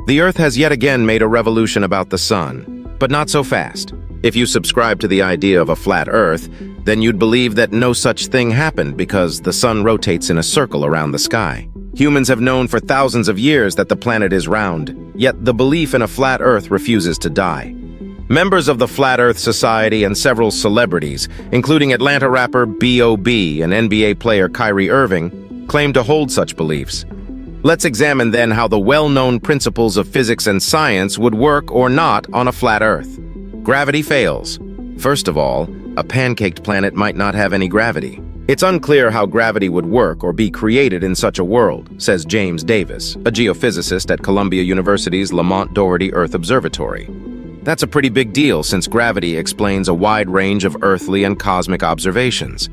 The Earth has yet again made a revolution about the sun, but not so fast. If you subscribe to the idea of a flat Earth, then you'd believe that no such thing happened because the sun rotates in a circle around the sky. Humans have known for thousands of years that the planet is round, yet the belief in a flat Earth refuses to die. Members of the Flat Earth Society and several celebrities, including Atlanta rapper B.O.B. and NBA player Kyrie Irving, claim to hold such beliefs. Let's examine then how the well-known principles of physics and science would work or not on a flat Earth. Gravity fails. First of all, a pancaked planet might not have any gravity. It's unclear how gravity would work or be created in such a world, says James Davis, a geophysicist at Columbia University's Lamont Doherty Earth Observatory. That's a pretty big deal since gravity explains a wide range of earthly and cosmic observations.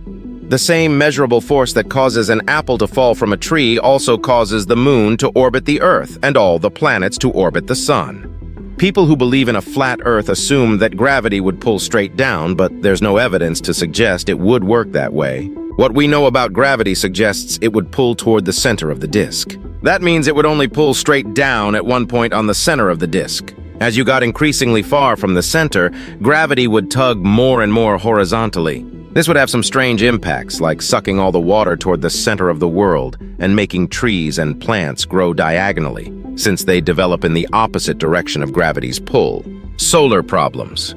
The same measurable force that causes an apple to fall from a tree also causes the moon to orbit the Earth and all the planets to orbit the sun. People who believe in a flat Earth assume that gravity would pull straight down, but there's no evidence to suggest it would work that way. What we know about gravity suggests it would pull toward the center of the disk. That means it would only pull straight down at one point on the center of the disk. As you got increasingly far from the center, gravity would tug more and more horizontally. This would have some strange impacts, like sucking all the water toward the center of the world and making trees and plants grow diagonally, since they develop in the opposite direction of gravity's pull. Solar problems.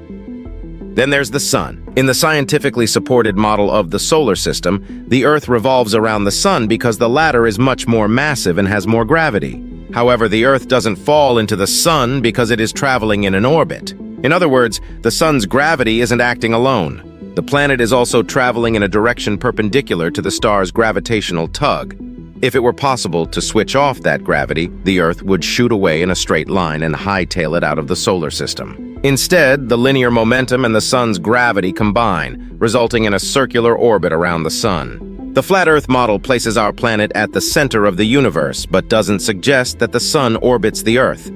Then there's the sun. In the scientifically supported model of the solar system, the Earth revolves around the sun because the latter is much more massive and has more gravity. However, the Earth doesn't fall into the sun because it is traveling in an orbit. In other words, the sun's gravity isn't acting alone. The planet is also traveling in a direction perpendicular to the star's gravitational tug. If it were possible to switch off that gravity, the Earth would shoot away in a straight line and hightail it out of the solar system. Instead, the linear momentum and the sun's gravity combine, resulting in a circular orbit around the sun. The Flat Earth model places our planet at the center of the universe, but doesn't suggest that the sun orbits the Earth.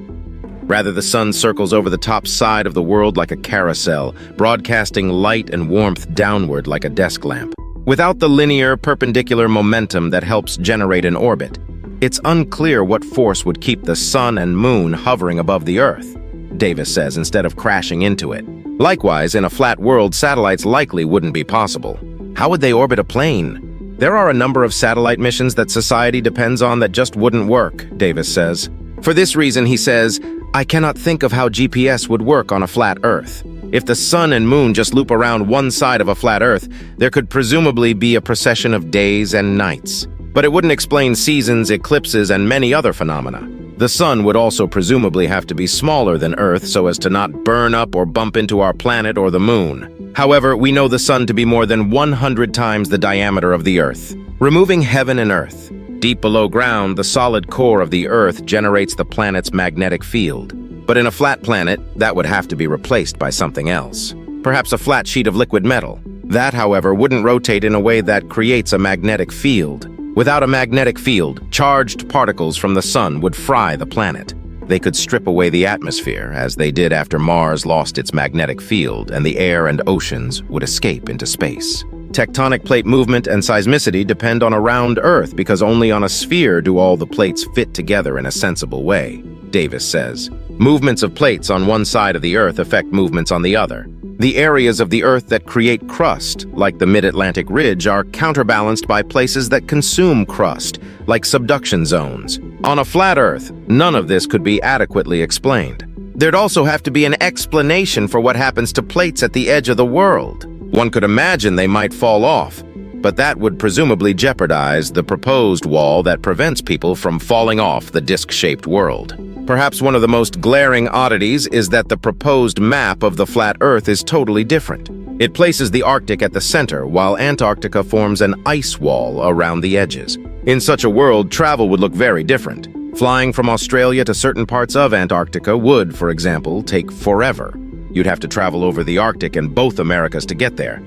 Rather, the sun circles over the top side of the world like a carousel, broadcasting light and warmth downward like a desk lamp. Without the linear, perpendicular momentum that helps generate an orbit, it's unclear what force would keep the sun and moon hovering above the Earth, Davis says, instead of crashing into it. Likewise, in a flat world, satellites likely wouldn't be possible. How would they orbit a plane? There are a number of satellite missions that society depends on that just wouldn't work, Davis says. For this reason, he says, I cannot think of how GPS would work on a flat Earth. If the sun and moon just loop around one side of a flat Earth, there could presumably be a procession of days and nights. But it wouldn't explain seasons, eclipses, and many other phenomena. The sun would also presumably have to be smaller than Earth so as to not burn up or bump into our planet or the moon. However, we know the sun to be more than 100 times the diameter of the Earth. Removing heaven and Earth. Deep below ground, the solid core of the Earth generates the planet's magnetic field. But in a flat planet, that would have to be replaced by something else. Perhaps a flat sheet of liquid metal. That, however, wouldn't rotate in a way that creates a magnetic field. Without a magnetic field, charged particles from the sun would fry the planet. They could strip away the atmosphere, as they did after Mars lost its magnetic field, and the air and oceans would escape into space. Tectonic plate movement and seismicity depend on a round Earth because only on a sphere do all the plates fit together in a sensible way, Davis says. Movements of plates on one side of the Earth affect movements on the other. The areas of the Earth that create crust, like the mid-Atlantic ridge, are counterbalanced by places that consume crust, like subduction zones. On a flat Earth, none of this could be adequately explained. There'd also have to be an explanation for what happens to plates at the edge of the world. One could imagine they might fall off, but that would presumably jeopardize the proposed wall that prevents people from falling off the disc-shaped world. Perhaps one of the most glaring oddities is that the proposed map of the flat Earth is totally different. It places the Arctic at the center, while Antarctica forms an ice wall around the edges. In such a world, travel would look very different. Flying from Australia to certain parts of Antarctica would, for example, take forever. You'd have to travel over the Arctic and both Americas to get there.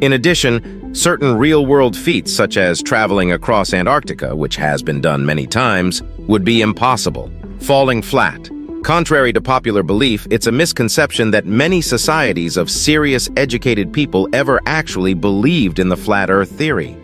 In addition, certain real-world feats such as traveling across Antarctica, which has been done many times, would be impossible. Falling flat. Contrary to popular belief, it's a misconception that many societies of serious educated people ever actually believed in the flat Earth theory.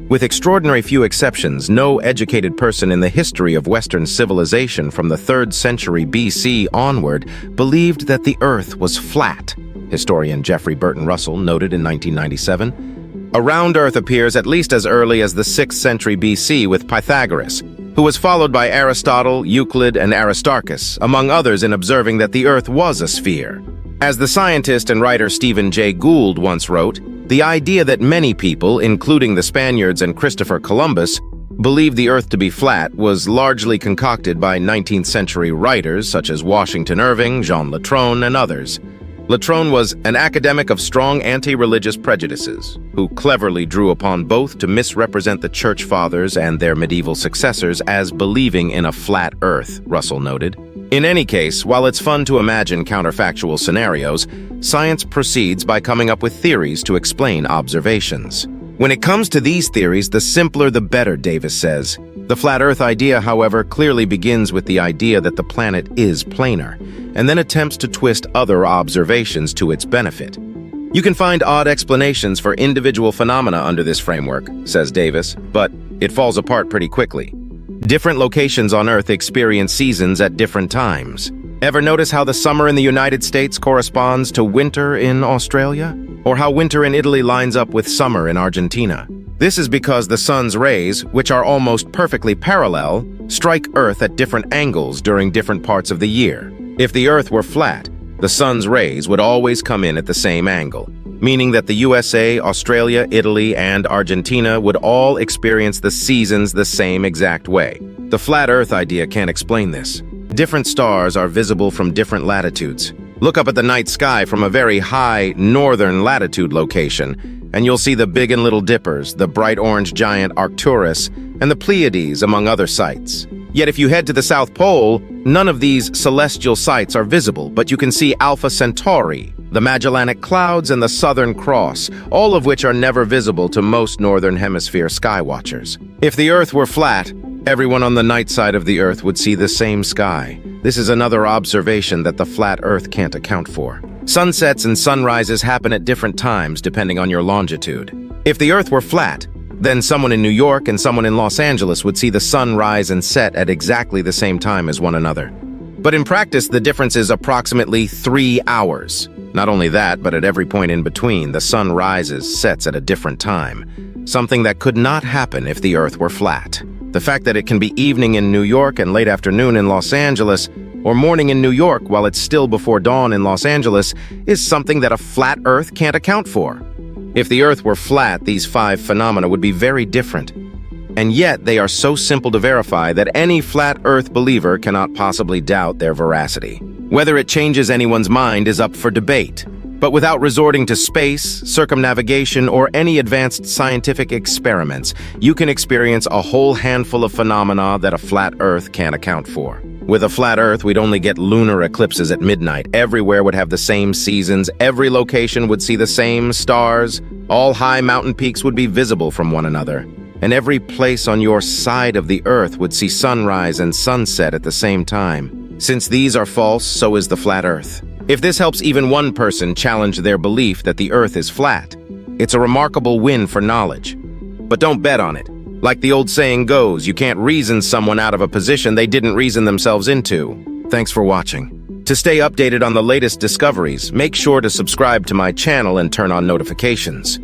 With extraordinary few exceptions, no educated person in the history of Western civilization from the 3rd century BC onward believed that the Earth was flat, historian Jeffrey Burton Russell noted in 1997. A round Earth appears at least as early as the 6th century BC with Pythagoras, who was followed by Aristotle, Euclid, and Aristarchus, among others, in observing that the Earth was a sphere. As the scientist and writer Stephen Jay Gould once wrote, the idea that many people, including the Spaniards and Christopher Columbus, believed the Earth to be flat was largely concocted by 19th century writers such as Washington Irving, Jean Latrone, and others. Latrone was an academic of strong anti-religious prejudices, who cleverly drew upon both to misrepresent the Church Fathers and their medieval successors as believing in a flat Earth, Russell noted. In any case, while it's fun to imagine counterfactual scenarios, science proceeds by coming up with theories to explain observations. When it comes to these theories, the simpler the better, Davis says. The flat Earth idea, however, clearly begins with the idea that the planet is planar, and then attempts to twist other observations to its benefit. You can find odd explanations for individual phenomena under this framework, says Davis, but it falls apart pretty quickly. Different locations on Earth experience seasons at different times. Ever notice how the summer in the United States corresponds to winter in Australia? Or how winter in Italy lines up with summer in Argentina? This is because the sun's rays, which are almost perfectly parallel, strike Earth at different angles during different parts of the year. If the Earth were flat, the sun's rays would always come in at the same angle, meaning that the USA, Australia, Italy, and Argentina would all experience the seasons the same exact way. The flat Earth idea can't explain this. Different stars are visible from different latitudes. Look up at the night sky from a very high northern latitude location, and you'll see the Big and Little Dippers, the bright orange giant Arcturus, and the Pleiades, among other sights. Yet if you head to the South Pole, none of these celestial sights are visible, but you can see Alpha Centauri, the Magellanic Clouds, and the Southern Cross, all of which are never visible to most Northern Hemisphere skywatchers. If the Earth were flat, everyone on the night side of the Earth would see the same sky. This is another observation that the flat Earth can't account for. Sunsets and sunrises happen at different times depending on your longitude. If the Earth were flat, then someone in New York and someone in Los Angeles would see the sun rise and set at exactly the same time as one another. But in practice, the difference is approximately 3 hours. Not only that, but at every point in between, the sun rises, sets at a different time, something that could not happen if the Earth were flat. The fact that it can be evening in New York and late afternoon in Los Angeles, or morning in New York while it's still before dawn in Los Angeles, is something that a flat Earth can't account for. If the Earth were flat, these 5 phenomena would be very different. And yet, they are so simple to verify that any flat Earth believer cannot possibly doubt their veracity. Whether it changes anyone's mind is up for debate. But without resorting to space, circumnavigation, or any advanced scientific experiments, you can experience a whole handful of phenomena that a flat Earth can't account for. With a flat Earth, we'd only get lunar eclipses at midnight. Everywhere would have the same seasons, every location would see the same stars, all high mountain peaks would be visible from one another, and every place on your side of the Earth would see sunrise and sunset at the same time. Since these are false, so is the flat Earth. If this helps even one person challenge their belief that the Earth is flat, it's a remarkable win for knowledge. But don't bet on it. Like the old saying goes, you can't reason someone out of a position they didn't reason themselves into. Thanks for watching. To stay updated on the latest discoveries, make sure to subscribe to my channel and turn on notifications.